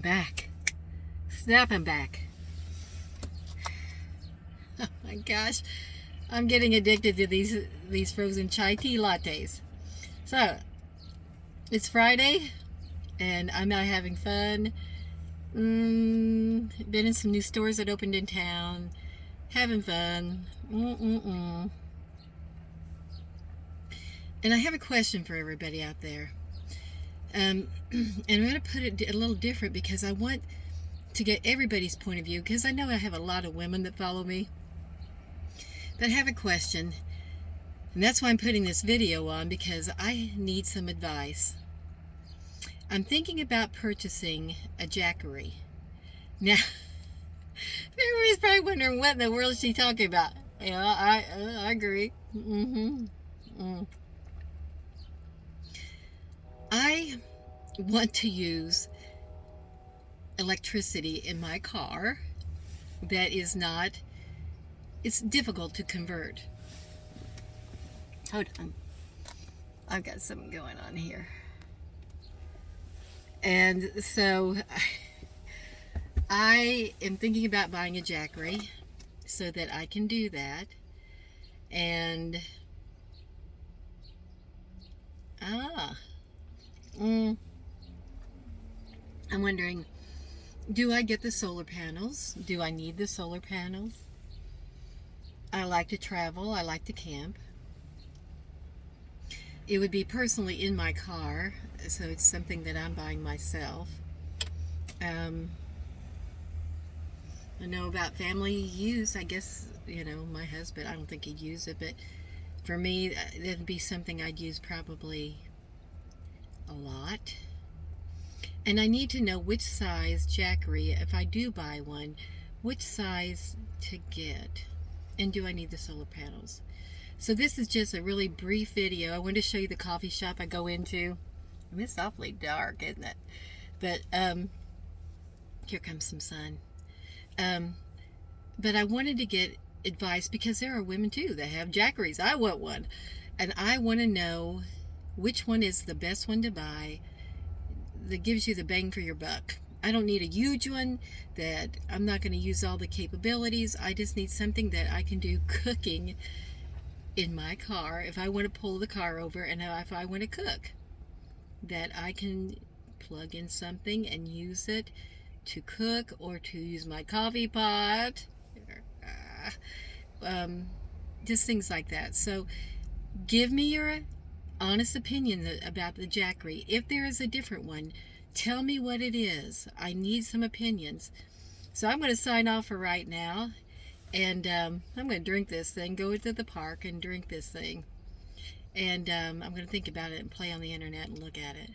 back. Snapping back. Oh my gosh. I'm getting addicted to these frozen chai tea lattes. So, it's Friday, and I'm out having fun. Been in some new stores that opened in town. Having fun. And I have a question for everybody out there. And I'm going to put it a little different because I want to get everybody's point of view, because I know I have a lot of women that follow me that have a question, and that's why I'm putting this video on, because I need some advice. I'm thinking about purchasing a Jackery. Now, everybody's probably wondering what in the world is she talking about. Yeah, I agree. I want to use electricity in my car that is not, it's difficult to convert. Hold on. I've got something going on here. And so I am thinking about buying a Jackery so that I can do that. And I'm wondering, do I get the solar panels? Do I need the solar panels? I like to travel. I like to camp. It would be personally in my car, so it's something that I'm buying myself. I know about family use. I guess, my husband, I don't think he'd use it, but for me, that'd be something I'd use probably a lot. And I need to know which size Jackery, if I do buy one, which size to get. And do I need the solar panels? So this is just a really brief video. I wanted to show you the coffee shop I go into. And it's awfully dark, isn't it? But here comes some sun. But I wanted to get advice, because there are women too that have Jackeries. I want one. And I want to know which one is the best one to buy that gives you the bang for your buck. I don't need a huge one that I'm not going to use all the capabilities. I just need something that I can do cooking in my car if I want to pull the car over, and if I want to cook, that I can plug in something and use it to cook, or to use my coffee pot, just things like that. So give me your honest opinion about the Jackery. If there is a different one, tell me what it is. I need some opinions. So I'm going to sign off for right now, and I'm going to drink this thing, go to the park and drink this thing, and I'm going to think about it and play on the internet and look at it.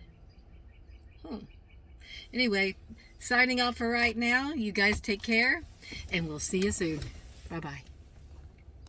Anyway, signing off for right now. You guys take care, and we'll see you soon. Bye-bye.